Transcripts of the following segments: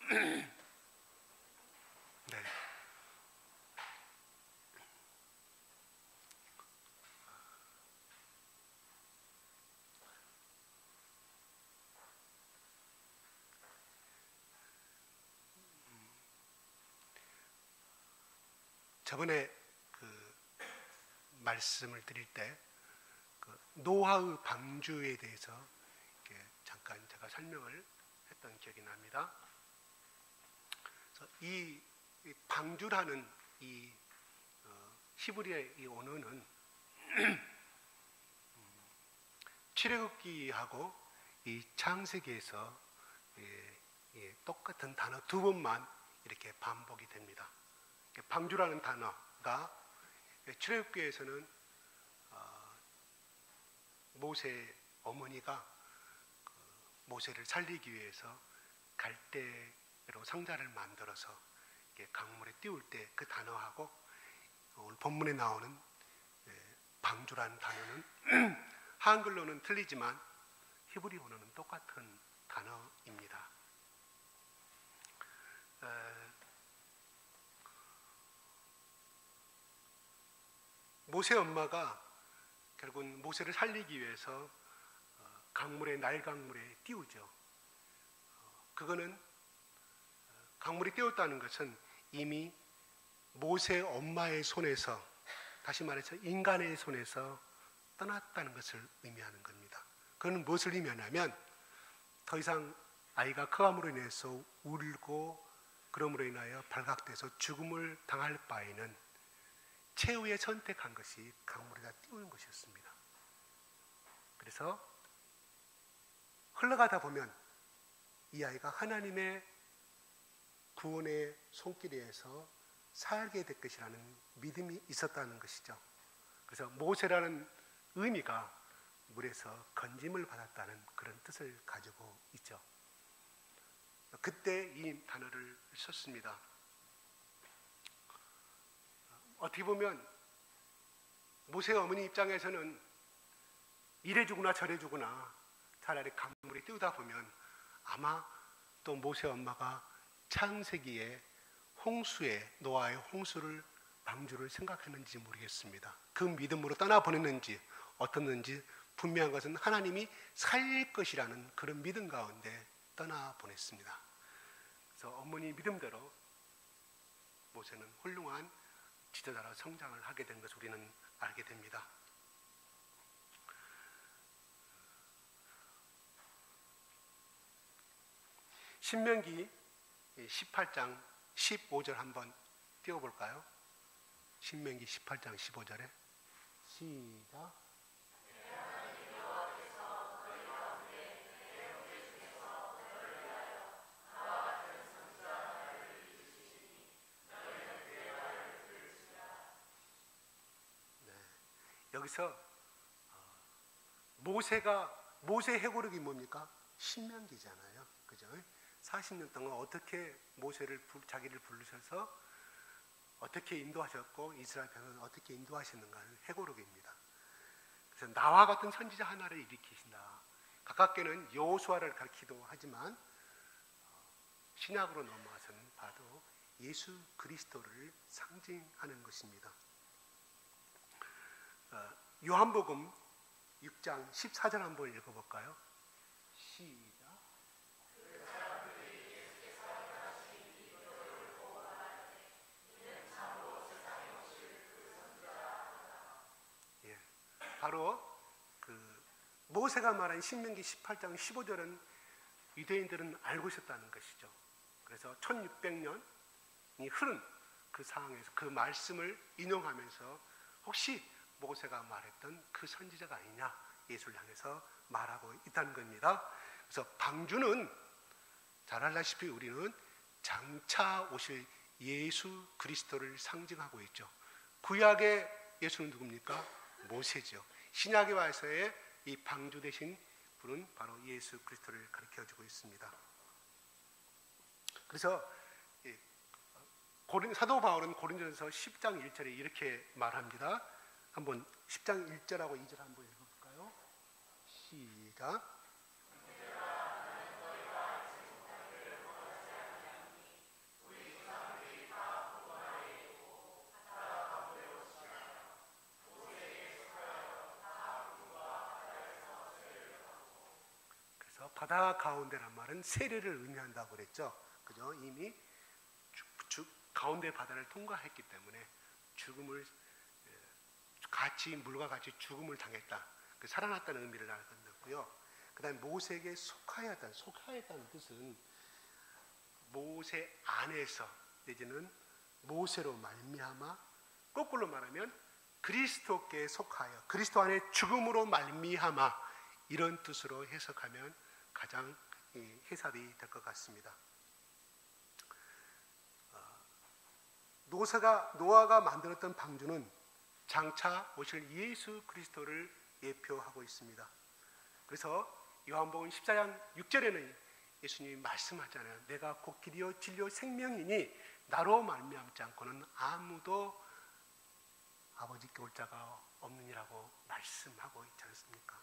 네. 저번에 그 말씀을 드릴 때 그 노아의 방주에 대해서 잠깐 제가 설명을 했던 기억이 납니다. 그래서 이 방주라는 이 히브리의 이 언어는 출애굽기하고 이 창세기에서 똑같은 단어 두 번만 이렇게 반복이 됩니다. 방주라는 단어가 출애굽기에서는 모세 어머니가 모세를 살리기 위해서 갈대로 상자를 만들어서 강물에 띄울 때 그 단어하고 오늘 본문에 나오는 방주라는 단어는 한글로는 틀리지만 히브리 언어는 똑같은 단어입니다. 모세 엄마가 결국은 모세를 살리기 위해서 날강물에 띄우죠. 그거는 강물에 띄웠다는 것은 이미 모세 엄마의 손에서, 다시 말해서 인간의 손에서 떠났다는 것을 의미하는 겁니다. 그건 무엇을 의미하냐면 더 이상 아이가 크감으로 인해서 울고 그러므로 인하여 발각돼서 죽음을 당할 바에는 최후에 선택한 것이 강물에다 띄우는 것이었습니다. 그래서 흘러가다 보면 이 아이가 하나님의 구원의 손길에서 살게 될 것이라는 믿음이 있었다는 것이죠. 그래서 모세라는 의미가 물에서 건짐을 받았다는 그런 뜻을 가지고 있죠. 그때 이 단어를 썼습니다. 어떻게 보면 모세 어머니 입장에서는 이래 주거나 저래 주거나 차라리 강물에 띄우다 보면 아마 또 모세 엄마가 창세기에 노아의 홍수를 방주를 생각했는지 모르겠습니다. 그 믿음으로 떠나보냈는지 어떻는지 분명한 것은 하나님이 살릴 것이라는 그런 믿음 가운데 떠나보냈습니다. 그래서 어머니 믿음대로 모세는 훌륭한 지도자로 성장을 하게 된 것을 우리는 알게 됩니다. 신명기 18장 15절 한번 띄워볼까요? 신명기 18장 15절에 시작. 여기서 모세 해고록이 뭡니까? 신명기잖아요. 그죠? 40년 동안 어떻게 자기를 부르셔서 어떻게 인도하셨고 이스라엘 백성을 어떻게 인도하셨는가는 해고록입니다. 그래서 나와 같은 선지자 하나를 일으키신다. 가깝게는 여호수아를 가리키기도 하지만 신약으로 넘어와서는 봐도 예수 그리스도를 상징하는 것입니다. 요한복음 6장 14절 한번 읽어볼까요? 시작. 바로 그 모세가 말한 신명기 18장 15절은 유대인들은 알고 있었다는 것이죠. 그래서 1600년이 흐른 그 상황에서 그 말씀을 인용하면서 혹시 모세가 말했던 그 선지자가 아니냐 예수를 향해서 말하고 있다는 겁니다. 그래서 방주는 잘 알다시피 우리는 장차 오실 예수 그리스도를 상징하고 있죠. 구약의 예수는 누굽니까? 모세죠. 신약에 와서의 이 방주 되신 분은 바로 예수 그리스도를 가르쳐주고 있습니다. 그래서 사도 바울은 고린도전서 10장 1절에 이렇게 말합니다. 한번 10장 1절하고 2절 한번 읽어볼까요? 시작. 바다 가운데란 말은 세례를 의미한다고 그랬죠. 그죠? 이미 가운데 바다를 통과했기 때문에 죽음을 같이 물과 같이 죽음을 당했다. 그 살아났다는 의미를 알았고요. 그다음에 모세에게 속하였다는 뜻은 모세 안에서 내지는 모세로 말미암아 거꾸로 말하면 그리스도께 속하여 그리스도 안에 죽음으로 말미암아 이런 뜻으로 해석하면 가장 해답이 될 것 같습니다. 노아가 만들었던 방주는 장차 오실 예수 그리스도를 예표하고 있습니다. 그래서 요한복음 14장 6절에는 예수님이 말씀하잖아요. 내가 곧 길이요 진리요 생명이니 나로 말미암지 않고는 아무도 아버지께 올 자가 없느니라고 말씀하고 있지 않습니까?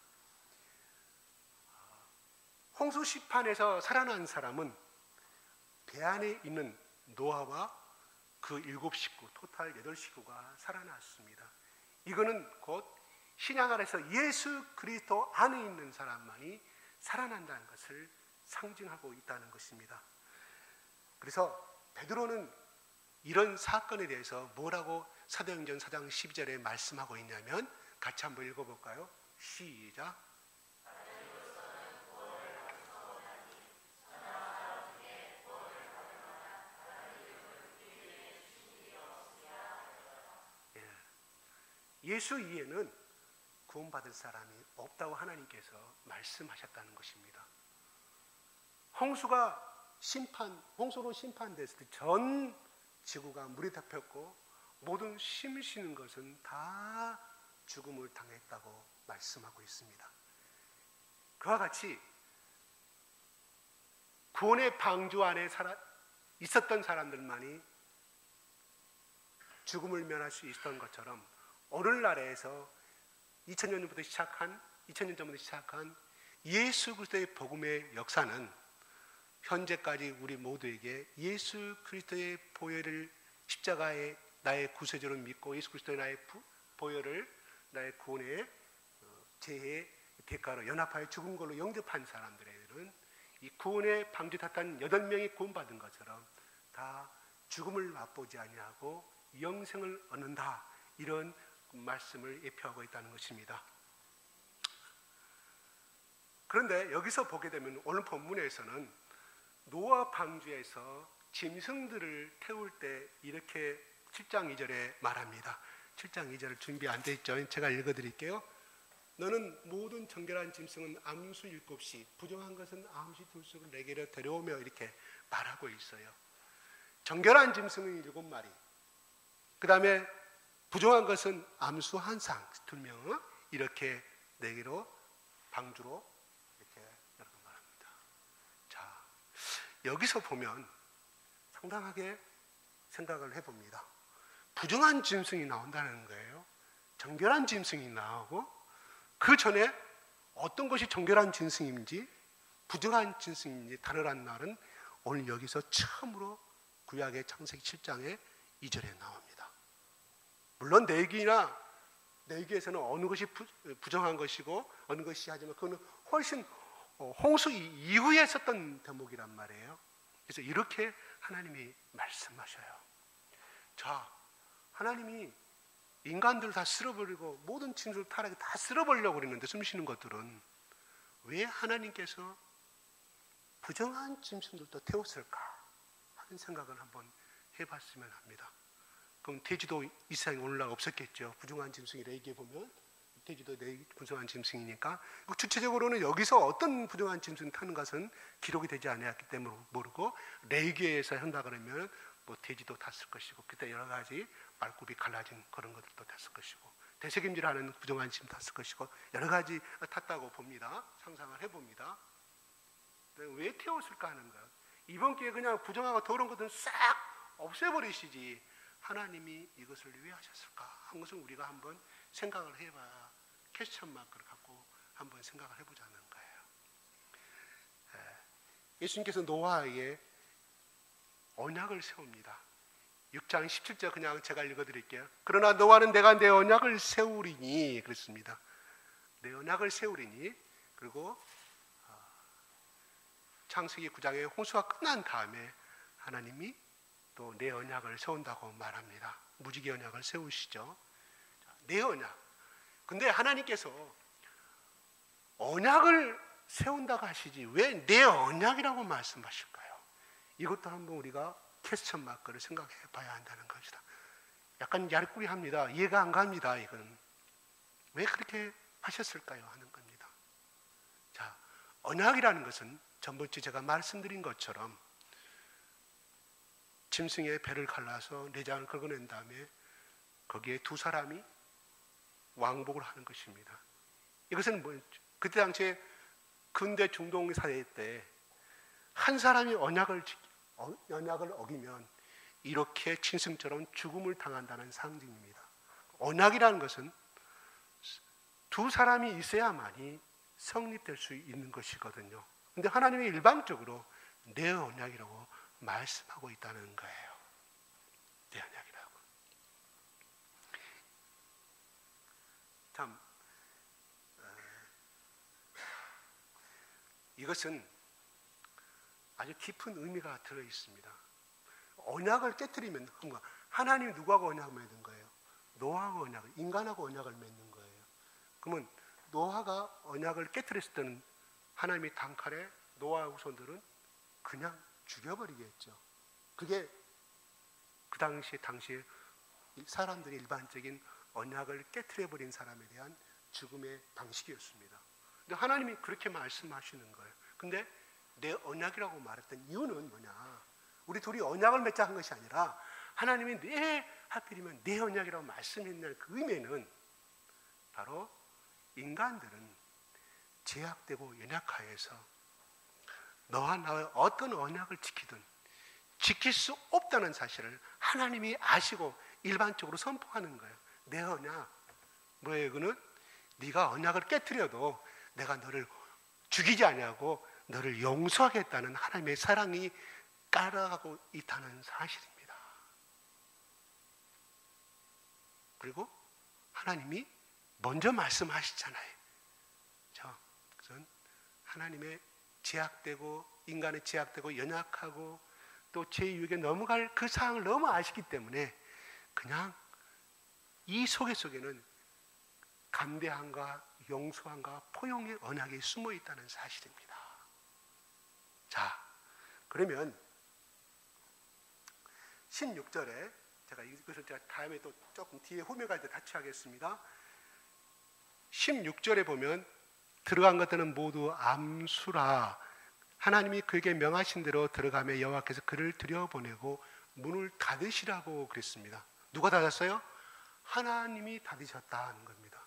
홍수 시판에서 살아난 사람은 배 안에 있는 노아와 그 7식구, 토탈 8식구가 살아났습니다. 이거는 곧 신약 안에서 예수 그리스도 안에 있는 사람만이 살아난다는 것을 상징하고 있다는 것입니다. 그래서 베드로는 이런 사건에 대해서 뭐라고 사도행전 4장 12절에 말씀하고 있냐면 같이 한번 읽어볼까요? 시작. 예수 이에는 구원받을 사람이 없다고 하나님께서 말씀하셨다는 것입니다. 홍수로 심판됐을 때 전 지구가 물에 덮였고 모든 심으시는 것은 다 죽음을 당했다고 말씀하고 있습니다. 그와 같이 구원의 방주 안에 있었던 사람들만이 죽음을 면할 수 있었던 것처럼 오늘날에서 2000년 전부터 시작한 예수 그리스도의 복음의 역사는 현재까지 우리 모두에게 예수 그리스도의 보혈을 십자가에 나의 구세주로 믿고 예수 그리스도의 나의 보혈을 나의 구원의 죄의 대가로 연합하여 죽은 걸로 영접한 사람들에게는 이 구원의 방주 탔던 8명이 구원받은 것처럼 다 죽음을 맛보지 아니하고 영생을 얻는다. 이런 말씀을 예표하고 있다는 것입니다. 그런데 여기서 보게 되면 오늘 본문에서는 노아 방주에서 짐승들을 태울 때 이렇게 7장 2절에 말합니다. 7장 2절 준비 안 돼 있죠? 제가 읽어드릴게요. 너는 모든 정결한 짐승은 암수 7씩 부정한 것은 암수 2씩을 내게로 데려오며 이렇게 말하고 있어요. 정결한 짐승은 7마리, 그 다음에 부정한 것은 암수 1상 2명 이렇게 내게로 방주로 이렇게 여러분 말합니다. 자, 여기서 보면 상당하게 생각을 해봅니다. 부정한 짐승이 나온다는 거예요. 정결한 짐승이 나오고 그 전에 어떤 것이 정결한 짐승인지 부정한 짐승인지 다르란 말은 오늘 여기서 처음으로 구약의 창세기 7장의 2절에 나옵니다. 물론 내기에서는 어느 것이 부정한 것이고 어느 것이 하지만 그거는 훨씬 홍수 이후에 썼던 대목이란 말이에요. 그래서 이렇게 하나님이 말씀하셔요. 자, 하나님이 인간들을 다 쓸어버리고 모든 짐승을 타락에 다 쓸어버리려고 그랬는데 숨쉬는 것들은 왜 하나님께서 부정한 짐승들도 태웠을까 하는 생각을 한번 해봤으면 합니다. 그럼 돼지도 이 세상에 오늘날 없었겠죠. 부정한 짐승이 레이기에 보면 돼지도 부정한 짐승이니까 주체적으로는 여기서 어떤 부정한 짐승이 타는 것은 기록이 되지 않았기 때문에 모르고 레이기에서 한다 그러면 뭐 돼지도 탔을 것이고 그때 여러 가지 말굽이 갈라진 그런 것들도 탔을 것이고 되새김질하는 부정한 짐 탔을 것이고 여러 가지 탔다고 봅니다. 상상을 해봅니다. 왜 태웠을까 하는 거예요. 이번 기회에 그냥 부정하고 더러운 것들은 싹 없애버리시지 하나님이 이것을 왜 하셨을까 한 것은 우리가 한번 생각을 해봐야 퀘스천 마크를 갖고 한번 생각을 해보자는 거예요. 예수님께서 노아에게 언약을 세웁니다. 6장 17절 그냥 제가 읽어드릴게요. 그러나 노아는 내가 내 언약을 세우리니 그랬습니다. 내 언약을 세우리니 그리고 창세기 9장의 홍수가 끝난 다음에 하나님이 또 내 언약을 세운다고 말합니다. 무지개 언약을 세우시죠. 내 언약. 근데 하나님께서 언약을 세운다고 하시지 왜 내 언약이라고 말씀하실까요? 이것도 한번 우리가 퀘스천 마크를 생각해 봐야 한다는 것이다. 약간 야릇꾸리합니다. 이해가 안 갑니다. 이건 왜 그렇게 하셨을까요? 하는 겁니다. 자, 언약이라는 것은 전번주 제가 말씀드린 것처럼 짐승의 배를 갈라서 내장을 긁어낸 다음에 거기에 두 사람이 왕복을 하는 것입니다. 이것은 그때 당시에 근대 중동 사회 때 한 사람이 언약을 어기면 이렇게 짐승처럼 죽음을 당한다는 상징입니다. 언약이라는 것은 두 사람이 있어야만이 성립될 수 있는 것이거든요. 그런데 하나님이 일방적으로 내 언약이라고 말씀하고 있다는 거예요. 내 언약이라고. 참 이것은 아주 깊은 의미가 들어 있습니다. 언약을 깨트리면 하나님이 누구하고 언약을 맺는 거예요? 노아하고 언약을, 인간하고 언약을 맺는 거예요. 그러면 노아가 언약을 깨트렸을 때는 하나님이 단칼에 노아 후손들은 그냥 죽여버리겠죠. 그게 그 당시에 사람들이 일반적인 언약을 깨트려버린 사람에 대한 죽음의 방식이었습니다. 근데 하나님이 그렇게 말씀하시는 거예요. 근데 내 언약이라고 말했던 이유는 뭐냐? 우리 둘이 언약을 맺자 한 것이 아니라 하나님이 하필이면 내 언약이라고 말씀했는 그 의미는 바로 인간들은 제약되고 연약하여서 너와 나의 어떤 언약을 지키든 지킬 수 없다는 사실을 하나님이 아시고 일반적으로 선포하는 거예요. 내 언약 뭐예요? 그는 네가 언약을 깨트려도 내가 너를 죽이지 아니하고 너를 용서하겠다는 하나님의 사랑이 따라가고 있다는 사실입니다. 그리고 하나님이 먼저 말씀하시잖아요. 그것은 하나님의 제약되고 인간의 제약되고 연약하고 또 제 유혹에 넘어갈 그 상황을 너무 아시기 때문에 그냥 이 속에는 감대함과 용서함과 포용의 언약이 숨어 있다는 사실입니다. 자, 그러면 16절에 제가 이것을 다음에 또 조금 뒤에 후면갈 때 같이 하겠습니다. 16절에 보면 들어간 것들은 모두 암수라 하나님이 그에게 명하신 대로 들어가며 여호와께서 그를 들여보내고 문을 닫으시라고 그랬습니다. 누가 닫았어요? 하나님이 닫으셨다는 겁니다.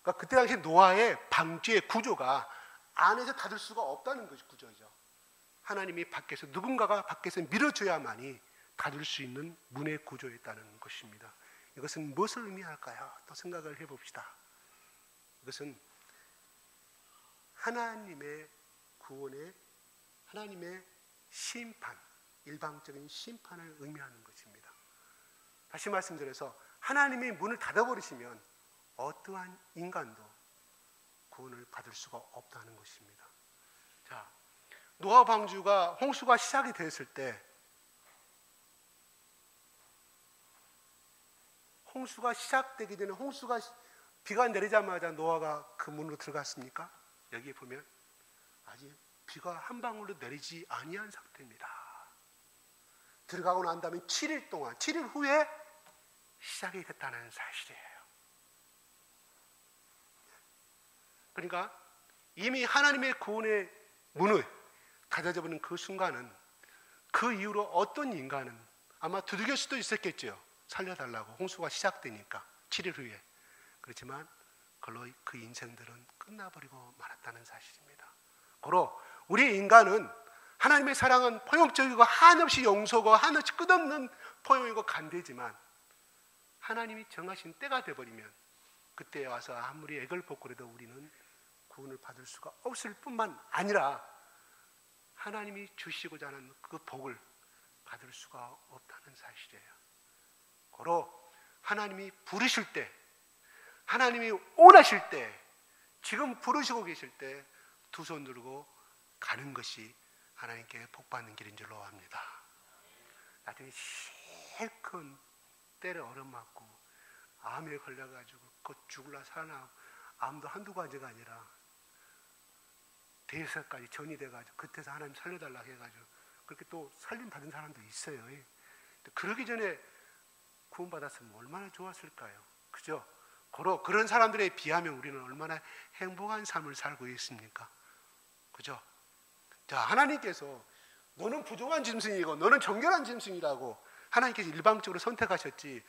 그러니까 그때 당시 노아의 방주의 구조가 안에서 닫을 수가 없다는 것이 구조죠. 하나님이 밖에서 누군가가 밖에서 밀어줘야만이 닫을 수 있는 문의 구조였다는 것입니다. 이것은 무엇을 의미할까요? 또 생각을 해봅시다. 이것은 하나님의 구원의 하나님의 심판, 일방적인 심판을 의미하는 것입니다. 다시 말씀드려서 하나님이 문을 닫아버리시면 어떠한 인간도 구원을 받을 수가 없다는 것입니다. 자, 노아 방주가 홍수가 시작이 됐을 때 홍수가 시작되기 전에 비가 내리자마자 노아가 그 문으로 들어갔습니까? 여기에 보면 아직 비가 한 방울도 내리지 아니한 상태입니다. 들어가고 난 다음에 7일 후에 시작이 됐다는 사실이에요. 그러니까 이미 하나님의 구원의 문을 닫아져 버린 그 순간은 그 이후로 어떤 인간은 아마 두들길 수도 있었겠죠. 살려달라고 홍수가 시작되니까 7일 후에. 그렇지만 그걸로 그 인생들은 끝나버리고 말았다는 사실입니다. 고로 우리 인간은 하나님의 사랑은 포용적이고 한없이 용서고 한없이 끝없는 포용이고 간대지만 하나님이 정하신 때가 돼버리면 그때 와서 아무리 액을 벗고 그래도 우리는 구원을 받을 수가 없을 뿐만 아니라 하나님이 주시고자 하는 그 복을 받을 수가 없다는 사실이에요. 고로 하나님이 부르실 때, 하나님이 원하실 때, 지금 부르시고 계실 때 두 손 들고 가는 것이 하나님께 복받는 길인 줄로 압니다. 나중에 실컷 때려 얻어맞고 암에 걸려가지고 곧 죽을라 사나, 암도 한두 가지가 아니라 대사까지 전이 돼가지고 그때서 하나님 살려달라고 해가지고 그렇게 또 살림 받은 사람도 있어요. 그러기 전에 구원받았으면 얼마나 좋았을까요? 그죠? 그런 사람들에 비하면 우리는 얼마나 행복한 삶을 살고 있습니까? 그죠? 자, 하나님께서 너는 부정한 짐승이고 너는 정결한 짐승이라고 하나님께서 일방적으로 선택하셨지,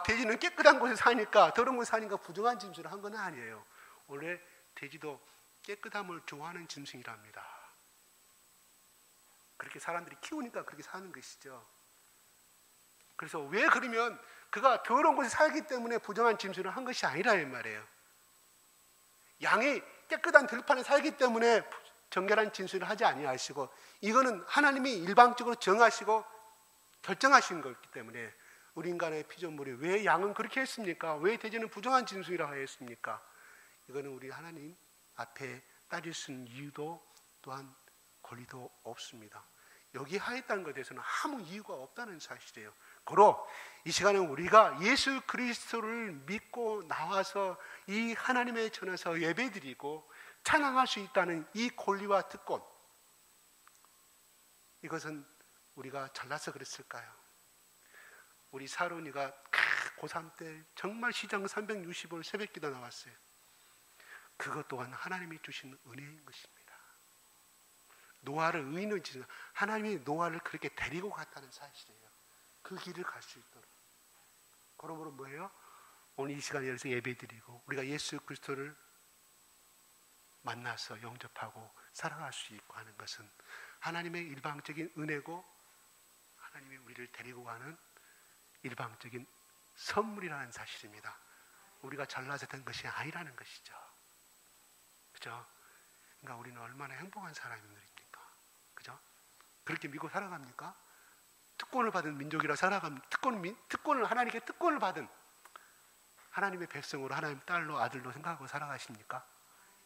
돼지는 깨끗한 곳에 사니까, 더러운 곳에 사니까 부정한 짐승을 한 건 아니에요. 원래 돼지도 깨끗함을 좋아하는 짐승이랍니다. 그렇게 사람들이 키우니까 그렇게 사는 것이죠. 그래서 왜 그러면 그가 더러운 곳에 살기 때문에 부정한 짐승을 한 것이 아니라 이 말이에요. 양이 깨끗한 들판에 살기 때문에 정결한 짐승을 하지 아니하시고, 이거는 하나님이 일방적으로 정하시고 결정하신 거기 때문에 우리 인간의 피조물이 왜 양은 그렇게 했습니까? 왜 돼지는 부정한 짐승이라고 했습니까? 이거는 우리 하나님 앞에 따질 수 있는 이유도 또한 권리도 없습니다. 여기 하였다는 것에 대해서는 아무 이유가 없다는 사실이에요. 고로 이 시간에 우리가 예수 그리스도를 믿고 나와서 이 하나님의 전에서 예배드리고 찬양할 수 있다는 이 권리와 특권, 이것은 우리가 잘나서 그랬을까요? 우리 사론이가 고3 때 정말 시장 360일 새벽기도 나왔어요. 그것 또한 하나님이 주신 은혜인 것입니다. 노아를 의인을 지는, 하나님이 노아를 그렇게 데리고 갔다는 사실이에요. 그 길을 갈 수 있도록. 그러므로 뭐예요? 오늘 이 시간에 여기서 예배드리고 우리가 예수 그리스도를 만나서 영접하고 살아갈 수 있고 하는 것은 하나님의 일방적인 은혜고 하나님이 우리를 데리고 가는 일방적인 선물이라는 사실입니다. 우리가 잘나서 된 것이 아니라는 것이죠. 그죠? 그러니까 우리는 얼마나 행복한 사람입니까? 그죠? 그렇게 믿고 살아갑니까? 특권을 받은 민족이라 살아갑니다. 특권을 하나님께 특권을 받은 하나님의 백성으로, 하나님 딸로, 아들로 생각하고 살아가십니까?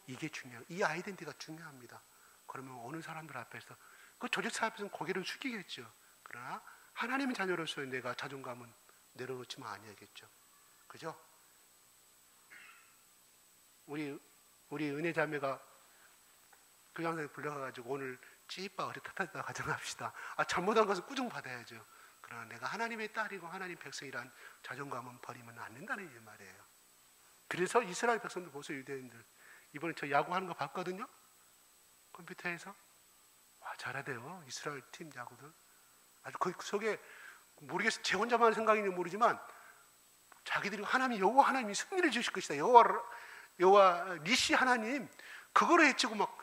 이게 중요해요. 이 아이덴티티가 중요합니다. 그러면 어느 사람들 앞에서, 그 조직사 앞에서는 고개를 숙이겠죠. 그러나 하나님의 자녀로서의 내가 자존감은 내려놓지만 아니하겠죠. 그죠? 우리 은혜 자매가 교장선생님 불러가가지고 오늘 찌빠 어디 탓하다 가정합시다. 잘못한 것은 꾸중 받아야죠. 그러나 내가 하나님의 딸이고 하나님 백성이란 자존감은 버리면 안 된다는 이 말이에요. 그래서 이스라엘 백성들 보세요. 유대인들 이번에 저 야구하는 거 봤거든요. 컴퓨터에서. 와, 잘하대요. 이스라엘 팀 야구들. 아주 그 속에 모르겠어요. 제 혼자만 생각인지 모르지만 자기들이 여호와 하나님이 승리를 주실 것이다. 여호와 니시 하나님, 그거를 해치고 막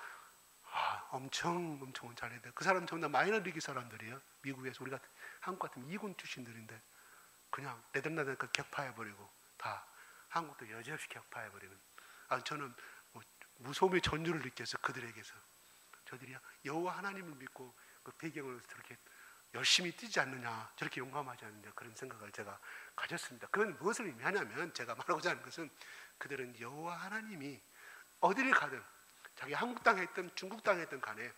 엄청 잘해야 돼. 그 사람 전부 다 마이너리그 사람들이에요. 미국에서. 우리가 한국 같으면 2군 출신들인데 그냥 네덜란드니까 격파해버리고, 다 한국도 여지없이 격파해버리는. 저는 무서움의 전율을 느껴서 그들에게서, 저들이 여호와 하나님을 믿고 그 배경을 저렇게 열심히 뛰지 않느냐, 저렇게 용감하지 않느냐, 그런 생각을 제가 가졌습니다. 그건 무엇을 의미하냐면, 제가 말하고자 하는 것은 그들은 여호와 하나님이 어디를 가든, 자기 한국 땅에 있든 중국 땅에 있든 간에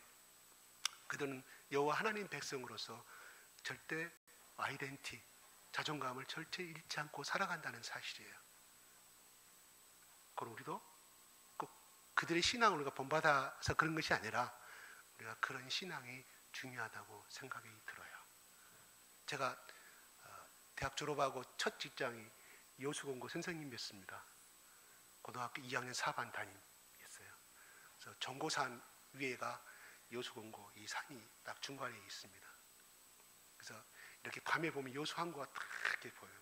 그들은 여호와 하나님 백성으로서 절대 아이덴티, 자존감을 절대 잃지 않고 살아간다는 사실이에요. 그럼 우리도 꼭 그들의 신앙을 우리가 본받아서 그런 것이 아니라 우리가 그런 신앙이 중요하다고 생각이 들어요. 제가 대학 졸업하고 첫 직장이 여수공고 선생님이었습니다. 고등학교 2학년 4반 담임이었어요. 그래서 정고산 위에가 여수공고, 이 산이 딱 중간에 있습니다. 그래서 이렇게 밤에 보면 여수 항구가 딱 이렇게 보여요.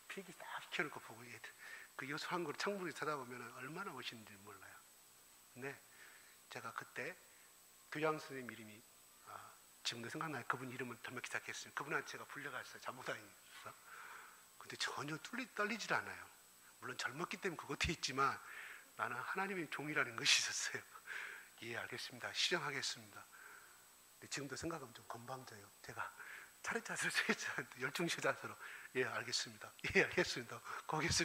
비행기 딱 켜놓고 보고, 그 여수 항구를 창문에서 쳐다보면 얼마나 멋있는지 몰라요. 근데 제가 그때 교장 선생님 이름이 지금도 생각나요. 그분 이름은 덤먹기 시작했어요. 그분한테 제가 불려갔어요. 잠못다니면서. 근데 전혀 떨리질 않아요. 물론 젊었기 때문에 그것도 있지만 나는 하나님의 종이라는 것이 있었어요. 예, 알겠습니다. 실행하겠습니다. 근데 지금도 생각하면 좀 건방져요. 제가 차례차례로 열중시자서로 예, 알겠습니다. 예, 알겠습니다. 거기서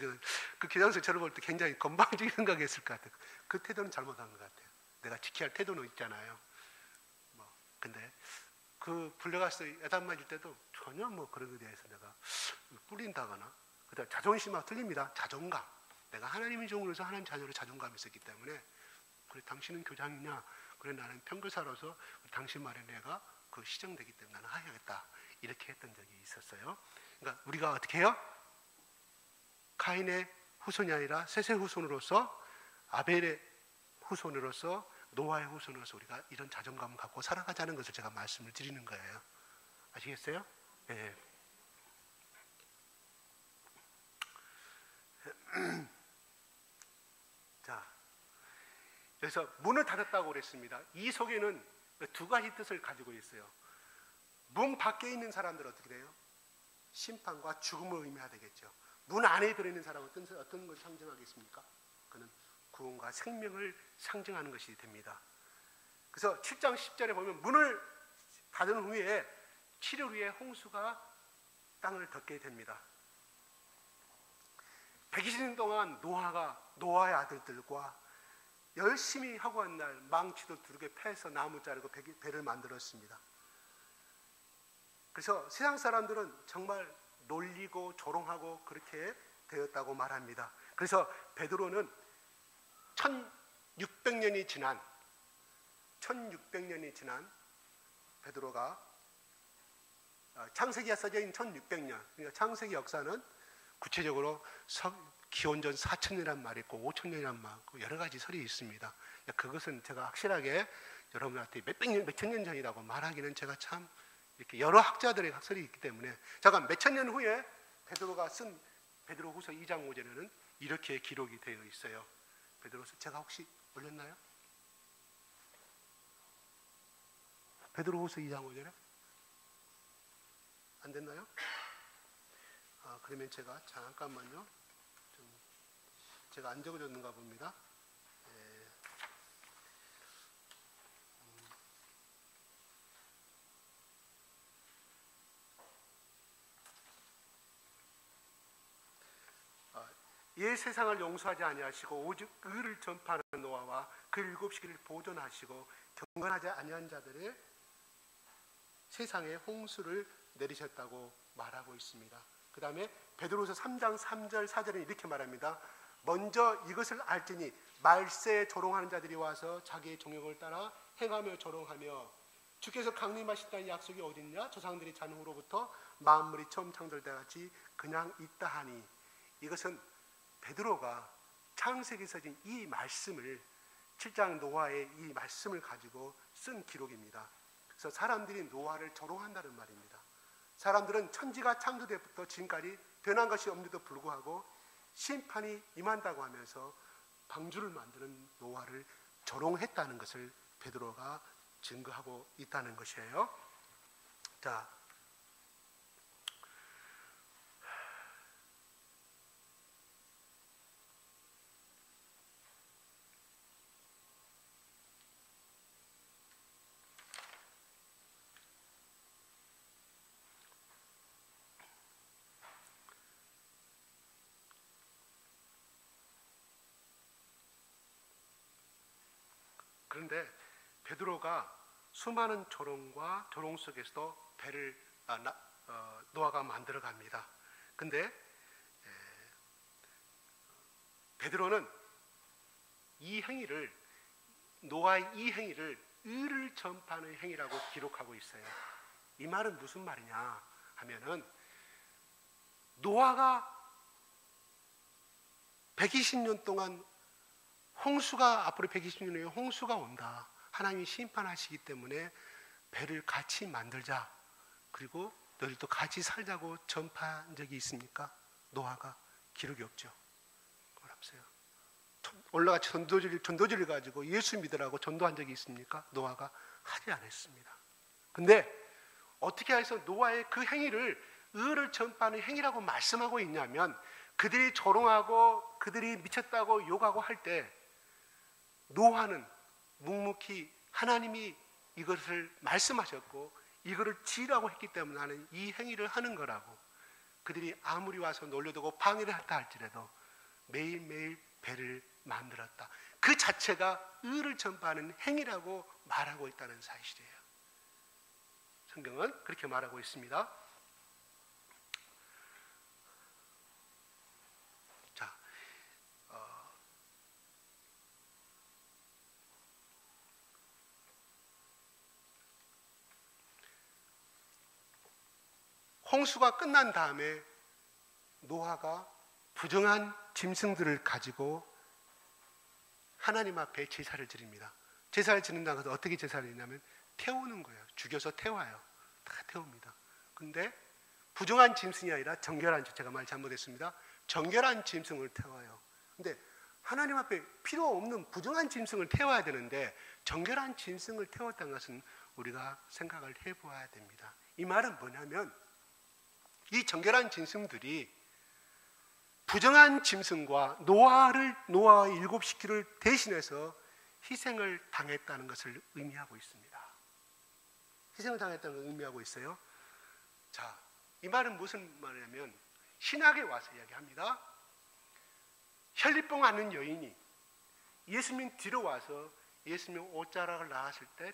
그 교장선생님 저를 볼 때 굉장히 건방지게 생각했을 것 같아요. 그 태도는 잘못한 것 같아요. 내가 지켜야 할 태도는 있잖아요. 근데 그 불려가서 야단 맞을 때도 전혀 뭐 그런 것에 대해서 내가 꿀린다거나, 그다음 자존심하고 틀립니다. 자존감. 내가 하나님의 종으로서 하나님 자녀로 자존감이 있었기 때문에, 그래 당신은 교장이냐? 그래 나는 평교사로서 당신 말에 내가 그 시정되기 때문에 나는 하야겠다. 이렇게 했던 적이 있었어요. 그러니까 우리가 어떻게 해요? 카인의 후손이 아니라 셋의 후손으로서, 아벨의 후손으로서, 노아의 후손으로서 우리가 이런 자존감을 갖고 살아가자는 것을 제가 말씀을 드리는 거예요. 아시겠어요? 네. 자, 그래서 문을 닫았다고 그랬습니다. 이 속에는 두 가지 뜻을 가지고 있어요. 문 밖에 있는 사람들은 어떻게 돼요? 심판과 죽음을 의미하되겠죠. 문 안에 들어있는 사람은 어떤 것을 상징하겠습니까? 그는 구원과 생명을 상징하는 것이 됩니다. 그래서 7장 10절에 보면 문을 닫은 후에 7일 후에 홍수가 땅을 덮게 됩니다. 120년 동안 노아의 아들들과 열심히 하고 한 날 망치도 두르게 패서 나무 자르고 배를 만들었습니다. 그래서 세상 사람들은 정말 놀리고 조롱하고 그렇게 되었다고 말합니다. 그래서 베드로는 1600년이 지난 베드로가, 창세기가 써져 있는 1600년, 그러니까 창세기 역사는 구체적으로 기원전 4000년이란 말이 있고 5000년이란 말 있고 여러 가지 설이 있습니다. 그것은 제가 확실하게 여러분한테 몇천 년 전이라고 말하기는 제가 참 이렇게 여러 학자들의 학설이 있기 때문에, 잠깐 몇천 년 후에 베드로가 쓴 베드로후서 2장 5절에는 이렇게 기록이 되어 있어요. 베드로후서 제가 혹시 올렸나요? 베드로후서 2장 5절에 안 됐나요? 그러면 제가 잠깐만요. 제가 안 적어줬는가 봅니다. 이 세상을 용서하지 아니하시고 오직 의를 전파하는 노아와 그 일곱 시기를 보존하시고 경건하지 아니한 자들의 세상에 홍수를 내리셨다고 말하고 있습니다. 그 다음에 베드로서 3장 3절 4절은 이렇게 말합니다. 먼저 이것을 알지니 말세에 조롱하는 자들이 와서 자기의 종욕을 따라 행하며 조롱하며 주께서 강림하신다는 약속이 어딨냐? 조상들이 잔후로부터 만물이 처음 창조될 같이 그냥 있다 하니, 이것은 베드로가 창세기에 써진 이 말씀을, 7장 노아의 이 말씀을 가지고 쓴 기록입니다. 그래서 사람들이 노아를 조롱한다는 말입니다. 사람들은 천지가 창조될 때부터 지금까지 변한 것이 없는데도 불구하고 심판이 임한다고 하면서 방주를 만드는 노아를 조롱했다는 것을 베드로가 증거하고 있다는 것이에요. 자, 그런데 베드로가 수많은 조롱과 조롱 속에서도 배를 노아가 만들어 갑니다. 근데 베드로는 이 행위를, 노아의 이 행위를 의를 전파하는 행위라고 기록하고 있어요. 이 말은 무슨 말이냐 하면은, 노아가 120년 동안 홍수가, 앞으로 120년 후에 홍수가 온다, 하나님이 심판하시기 때문에 배를 같이 만들자, 그리고 너희도 같이 살자고 전파한 적이 있습니까? 노아가 기록이 없죠. 없어요. 올라가서 전도지를 가지고 예수 믿으라고 전도한 적이 있습니까? 노아가 하지 않았습니다. 근데 어떻게 해서 노아의 그 행위를 의를 전파하는 행위라고 말씀하고 있냐면, 그들이 조롱하고 그들이 미쳤다고 욕하고 할 때 노아는 묵묵히 하나님이 이것을 말씀하셨고 이거를 지으라고 했기 때문에 나는 이 행위를 하는 거라고, 그들이 아무리 와서 놀려두고 방해를 했다 할지라도 매일매일 배를 만들었다, 그 자체가 의를 전파하는 행위라고 말하고 있다는 사실이에요. 성경은 그렇게 말하고 있습니다. 자, 홍수가 끝난 다음에 노아가 부정한 짐승들을 가지고 하나님 앞에 제사를 드립니다. 제사를 드린다고 해서 어떻게 제사를 드리냐면 태우는 거예요. 죽여서 태워요. 다 태웁니다. 근데 부정한 짐승이 아니라 정결한, 제가 말 잘못했습니다. 정결한 짐승을 태워요. 근데 하나님 앞에 필요 없는 부정한 짐승을 태워야 되는데 정결한 짐승을 태웠다는 것은 우리가 생각을 해보아야 됩니다. 이 말은 뭐냐면 이 정결한 짐승들이 부정한 짐승과 노아의 7식구를 대신해서 희생을 당했다는 것을 의미하고 있습니다. 희생을 당했다는 걸 의미하고 있어요. 자, 이 말은 무슨 말이냐면 신학에 와서 이야기합니다. 혈리병 앓는 여인이 예수님 뒤로 와서 예수님 옷자락을 나았을 때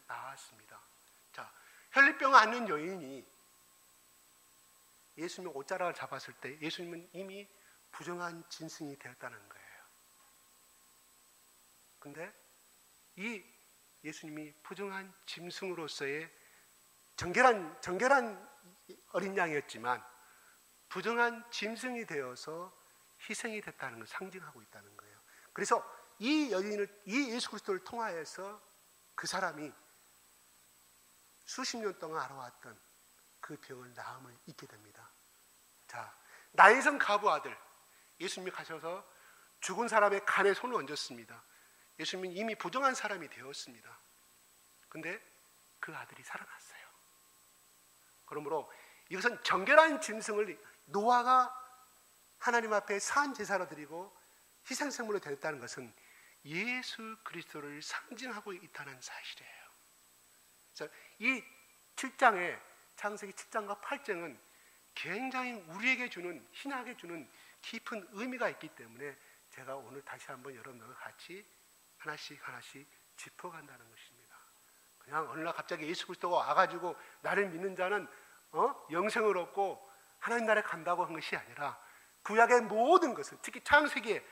나았습니다. 자, 혈리병 앓는 여인이 예수님 옷자락을 잡았을 때 예수님은 이미 부정한 짐승이 되었다는 거예요. 근데 이 예수님이 부정한 짐승으로서의 정결한 어린 양이었지만 부정한 짐승이 되어서 희생이 됐다는 걸 상징하고 있다는 거예요. 그래서 이 예수 그리스도를 통하여서 그 사람이 수십 년 동안 알아왔던 그 병을 나음을 잊게 됩니다. 자, 나인성 가부 아들 예수님이 가셔서 죽은 사람의 간에 손을 얹었습니다. 예수님은 이미 부정한 사람이 되었습니다. 근데 그 아들이 살아났어요. 그러므로 이것은 정결한 짐승을 노아가 하나님 앞에 산 제사로 드리고 희생생물로 드렸다는 것은 예수 그리스도를 상징하고 있다는 사실이에요. 그래서 이 7장에 창세기 7장과 8장은 굉장히 우리에게 주는, 신학에 주는 깊은 의미가 있기 때문에 제가 오늘 다시 한번 여러분들과 같이 하나씩 짚어간다는 것입니다. 그냥 어느 날 갑자기 예수 그리스도가 와가지고 나를 믿는 자는 영생을 얻고 하나님 나라에 간다고 한 것이 아니라 구약의 모든 것은, 특히 창세기에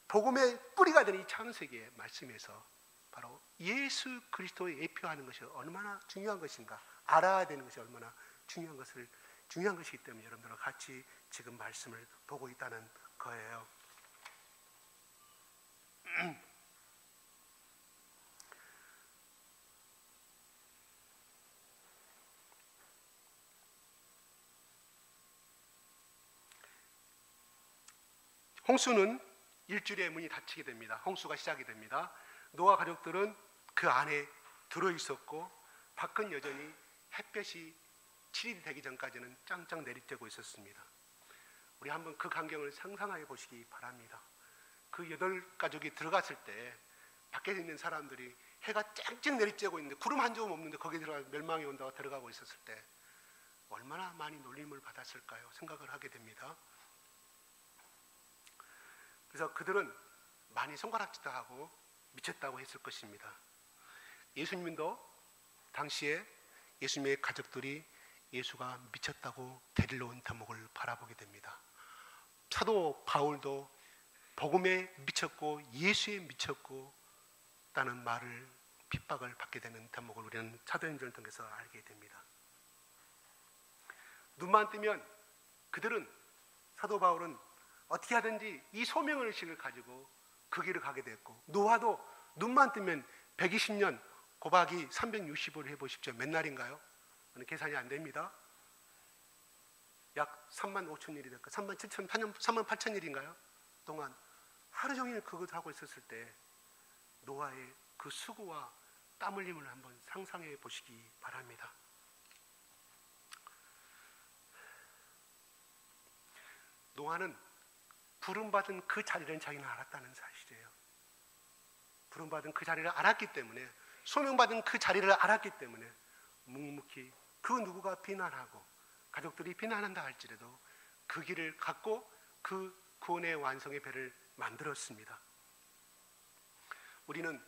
복음의 뿌리가 되는 이 창세기의 말씀에서 바로 예수 그리스도에 예표하는 것이 얼마나 중요한 것인가 알아야 되는 것이 얼마나 중요한 것이기 때문에 여러분들과 같이 지금 말씀을 보고 있다는 거예요. 홍수는 일주일의 문이 닫히게 됩니다. 홍수가 시작이 됩니다. 노아 가족들은 그 안에 들어있었고 밖은 여전히 햇볕이 7일이 되기 전까지는 짱짱 내리쬐고 있었습니다. 우리 한번 그 광경을 상상해 보시기 바랍니다. 그 8가족이 들어갔을 때 밖에 있는 사람들이 해가 쨍쨍 내리쬐고 있는데 구름 한 조금 없는데 거기에 들어가 멸망이 온다고 들어가고 있었을 때 얼마나 많이 놀림을 받았을까요? 생각을 하게 됩니다. 그래서 그들은 많이 손가락질도 하고 미쳤다고 했을 것입니다. 예수님도 당시에 예수님의 가족들이 예수가 미쳤다고 데리러 온 대목을 바라보게 됩니다. 사도 바울도 복음에 미쳤고 예수에 미쳤고 다는 말을 핍박을 받게 되는 대목을 우리는 사도행전을 통해서 알게 됩니다. 눈만 뜨면 그들은, 사도 바울은 어떻게 하든지 이 소명의식을 가지고 그 길을 가게 됐고, 노아도 눈만 뜨면 120년 곱하기 365를 해보십시오. 몇 날인가요? 계산이 안 됩니다. 약 3만 5천 일이 될까? 3만 8천 일인가요? 동안 하루 종일 그것을 하고 있었을 때 노아의 그 수고와 땀 흘림을 한번 상상해 보시기 바랍니다. 노아는 부름받은 그 자리를 자기는 알았다는 사실이에요. 부름받은 그 자리를 알았기 때문에, 소명받은 그 자리를 알았기 때문에 묵묵히 그 누구가 비난하고 가족들이 비난한다 할지라도 그 길을 갖고 그 구원의 완성의 배를 만들었습니다. 우리는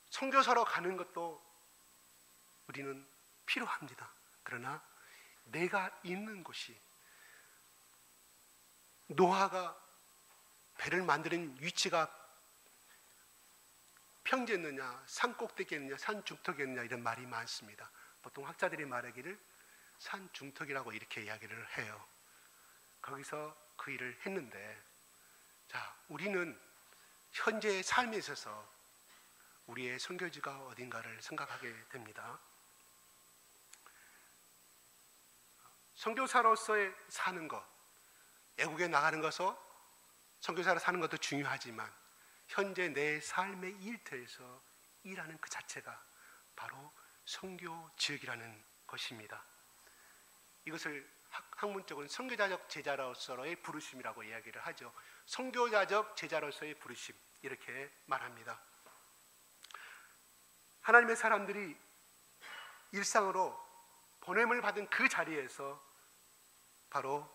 선교사로 가는 것도 우리는 필요합니다. 그러나 내가 있는 곳이, 노아가 배를 만드는 위치가 평지였느냐, 산 꼭대기였느냐, 산 중턱이었느냐, 이런 말이 많습니다. 보통 학자들이 말하기를 산 중턱이라고 이렇게 이야기를 해요. 거기서 그 일을 했는데, 자, 우리는 현재의 삶에 있어서 우리의 선교지가 어딘가를 생각하게 됩니다. 선교사로서의 사는 것, 외국에 나가는 것은 선교사로 사는 것도 중요하지만 현재 내 삶의 일터에서 일하는 그 자체가 바로 선교 지역이라는 것입니다. 이것을 학문적으로는 선교자적 제자로서의 부르심이라고 이야기를 하죠. 선교자적 제자로서의 부르심, 이렇게 말합니다. 하나님의 사람들이 일상으로 보냄을 받은 그 자리에서 바로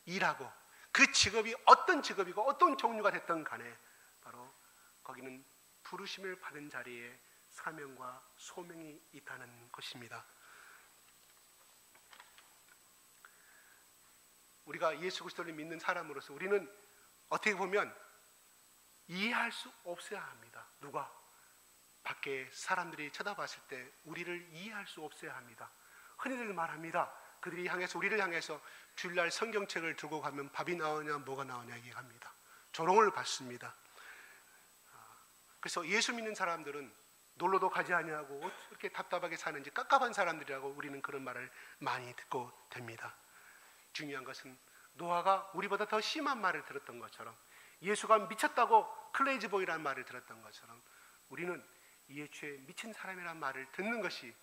일하고, 그 직업이 어떤 직업이고 어떤 종류가 됐든 간에 바로 거기는 부르심을 받은 자리에 사명과 소명이 있다는 것입니다. 우리가 예수 그리스도를 믿는 사람으로서 우리는 어떻게 보면 이해할 수 없어야 합니다. 누가? 밖에 사람들이 쳐다봤을 때 우리를 이해할 수 없어야 합니다. 흔히들 말합니다. 그들이 향해서, 우리를 향해서 주일날 성경책을 들고 가면 밥이 나오냐 뭐가 나오냐 얘기합니다. 조롱을 받습니다. 그래서 예수 믿는 사람들은 놀러도 가지 아니하고 이렇게 답답하게 사는지 깝깝한 사람들이라고 우리는 그런 말을 많이 듣고 됩니다. 중요한 것은 노아가 우리보다 더 심한 말을 들었던 것처럼, 예수가 미쳤다고 클레이즈보이라는 말을 들었던 것처럼, 우리는 예수의 미친 사람이라는 말을 듣는 것이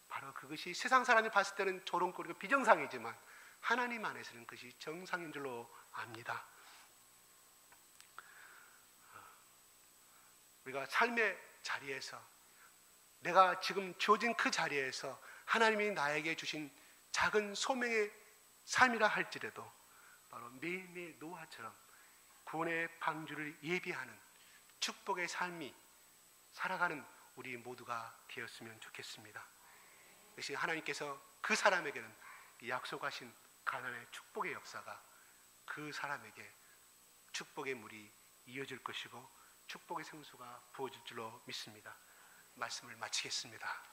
바로 그것이 세상 사람이 봤을 때는 조롱거리고 비정상이지만 하나님 안에서는 그것이 정상인 줄로 압니다. 우리가 삶의 자리에서, 내가 지금 주어진 그 자리에서 하나님이 나에게 주신 작은 소명의 삶이라 할지라도 바로 매일매일 노아처럼 구원의 방주를 예비하는 축복의 삶이 살아가는 우리 모두가 되었으면 좋겠습니다. 역시 하나님께서 그 사람에게는 약속하신 가나안의 축복의 역사가 그 사람에게 축복의 물이 이어질 것이고 축복의 생수가 부어질 줄로 믿습니다. 말씀을 마치겠습니다.